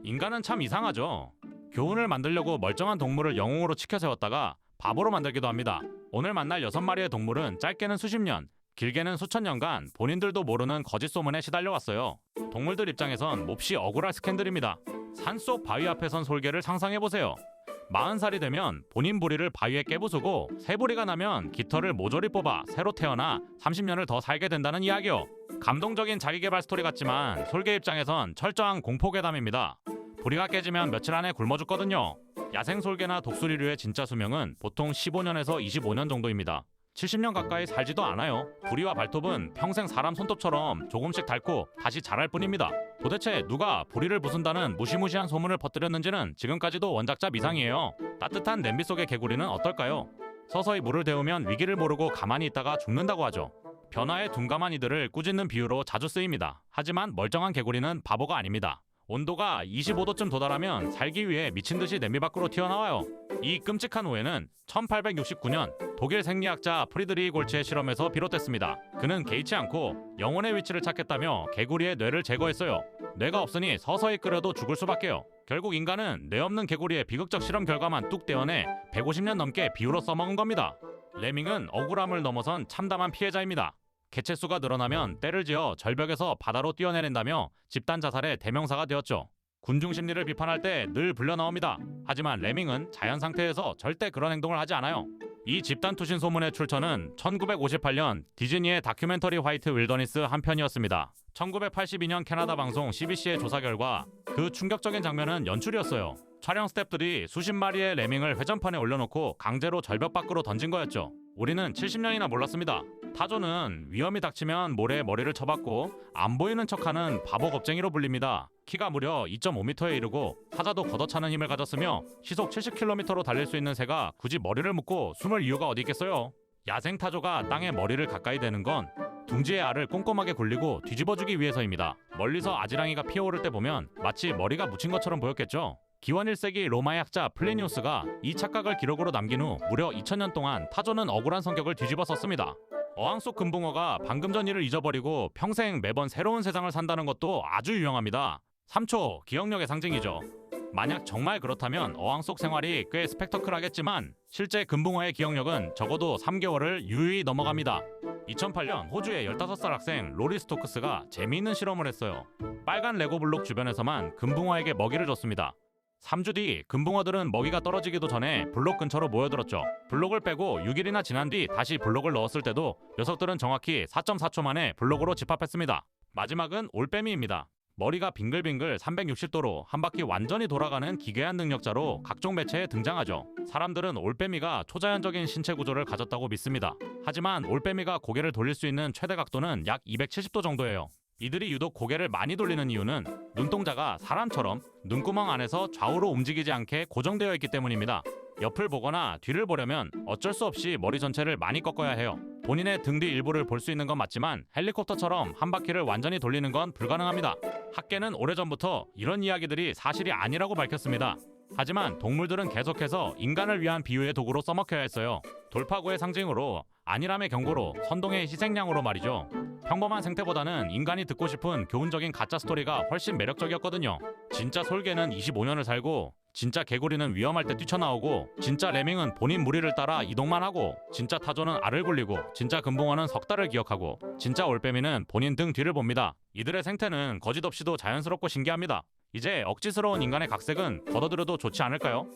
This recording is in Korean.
인간은 참 이상하죠. 교훈을 만들려고 멀쩡한 동물을 영웅으로 치켜 세웠다가 바보로 만들기도 합니다. 오늘 만날 6마리의 동물은 짧게는 수십 년, 길게는 수천 년간 본인들도 모르는 거짓 소문에 시달려왔어요. 동물들 입장에선 몹시 억울할 스캔들입니다. 산속 바위 앞에 선 솔개를 상상해보세요. 40살이 되면 본인 부리를 바위에 깨부수고 새 부리가 나면 깃털을 모조리 뽑아 새로 태어나 30년을 더 살게 된다는 이야기요. 감동적인 자기계발 스토리 같지만 솔개 입장에선 철저한 공포괴담입니다. 부리가 깨지면 며칠 안에 굶어 죽거든요. 야생 솔개나 독수리류의 진짜 수명은 보통 15년에서 25년 정도입니다. 70년 가까이 살지도 않아요. 부리와 발톱은 평생 사람 손톱처럼 조금씩 닳고 다시 자랄 뿐입니다. 도대체 누가 부리를 부순다는 무시무시한 소문을 퍼뜨렸는지는 지금까지도 원작자 미상이에요. 따뜻한 냄비 속의 개구리는 어떨까요? 서서히 물을 데우면 위기를 모르고 가만히 있다가 죽는다고 하죠. 변화에 둔감한 이들을 꾸짖는 비유로 자주 쓰입니다. 하지만 멀쩡한 개구리는 바보가 아닙니다. 온도가 25도쯤 도달하면 살기 위해 미친듯이 냄비 밖으로 튀어나와요. 이 끔찍한 오해는 1869년 독일 생리학자 프리드리히 골츠의 실험에서 비롯됐습니다. 그는 개의치 않고 영혼의 위치를 찾겠다며 개구리의 뇌를 제거했어요. 뇌가 없으니 서서히 끓여도 죽을 수밖에요. 결국 인간은 뇌 없는 개구리의 비극적 실험 결과만 뚝 떼어내 150년 넘게 비유로 써먹은 겁니다. 레밍은 억울함을 넘어선 참담한 피해자입니다. 개체수가 늘어나면 떼를 지어 절벽에서 바다로 뛰어내린다며 집단 자살의 대명사가 되었죠. 군중 심리를 비판할 때 늘 불려 나옵니다. 하지만 레밍은 자연 상태에서 절대 그런 행동을 하지 않아요. 이 집단 투신 소문의 출처는 1958년 디즈니의 다큐멘터리 화이트 윌더니스 한 편이었습니다. 1982년 캐나다 방송 CBC의 조사 결과 그 충격적인 장면은 연출이었어요. 촬영 스태프들이 수십 마리의 레밍을 회전판에 올려놓고 강제로 절벽 밖으로 던진 거였죠. 우리는 70년이나 몰랐습니다. 타조는 위험이 닥치면 모래에 머리를 쳐박고 안 보이는 척하는 바보 겁쟁이로 불립니다. 키가 무려 2.5m에 이르고 타자도 걷어차는 힘을 가졌으며 시속 70km로 달릴 수 있는 새가 굳이 머리를 묶고 숨을 이유가 어디 있겠어요? 야생 타조가 땅에 머리를 가까이 대는 건 둥지의 알을 꼼꼼하게 굴리고 뒤집어주기 위해서입니다. 멀리서 아지랑이가 피어오를 때 보면 마치 머리가 묻힌 것처럼 보였겠죠. 기원 1세기 로마의 학자 플리니우스가 이 착각을 기록으로 남긴 후 무려 2000년 동안 타조는 억울한 성격을 뒤집어 썼습니다. 어항 속 금붕어가 방금 전 일을 잊어버리고 평생 매번 새로운 세상을 산다는 것도 아주 유용합니다. 3초, 기억력의 상징이죠. 만약 정말 그렇다면 어항 속 생활이 꽤 스펙터클하겠지만 실제 금붕어의 기억력은 적어도 3개월을 유유히 넘어갑니다. 2008년 호주의 15살 학생 로리 스토크스가 재미있는 실험을 했어요. 빨간 레고 블록 주변에서만 금붕어에게 먹이를 줬습니다. 3주 뒤 금붕어들은 먹이가 떨어지기도 전에 블록 근처로 모여들었죠. 블록을 빼고 6일이나 지난 뒤 다시 블록을 넣었을 때도 녀석들은 정확히 4.4초 만에 블록으로 집합했습니다. 마지막은 올빼미입니다. 머리가 빙글빙글 360도로 한 바퀴 완전히 돌아가는 기괴한 능력자로 각종 매체에 등장하죠. 사람들은 올빼미가 초자연적인 신체 구조를 가졌다고 믿습니다. 하지만 올빼미가 고개를 돌릴 수 있는 최대 각도는 약 270도 정도예요. 이들이 유독 고개를 많이 돌리는 이유는 눈동자가 사람처럼 눈구멍 안에서 좌우로 움직이지 않게 고정되어 있기 때문입니다. 옆을 보거나 뒤를 보려면 어쩔 수 없이 머리 전체를 많이 꺾어야 해요. 본인의 등 뒤 일부를 볼 수 있는 건 맞지만 헬리콥터처럼 한 바퀴를 완전히 돌리는 건 불가능합니다. 학계는 오래전부터 이런 이야기들이 사실이 아니라고 밝혔습니다. 하지만 동물들은 계속해서 인간을 위한 비유의 도구로 써먹혀야 했어요. 돌파구의 상징으로, 안일함의 경고로, 선동의 희생양으로 말이죠. 평범한 생태보다는 인간이 듣고 싶은 교훈적인 가짜 스토리가 훨씬 매력적이었거든요. 진짜 솔개는 25년을 살고, 진짜 개구리는 위험할 때 뛰쳐나오고, 진짜 레밍은 본인 무리를 따라 이동만 하고, 진짜 타조는 알을 굴리고, 진짜 금붕어는 석 달을 기억하고, 진짜 올빼미는 본인 등 뒤를 봅니다. 이들의 생태는 거짓 없이도 자연스럽고 신기합니다. 이제 억지스러운 인간의 각색은 걷어들여도 좋지 않을까요?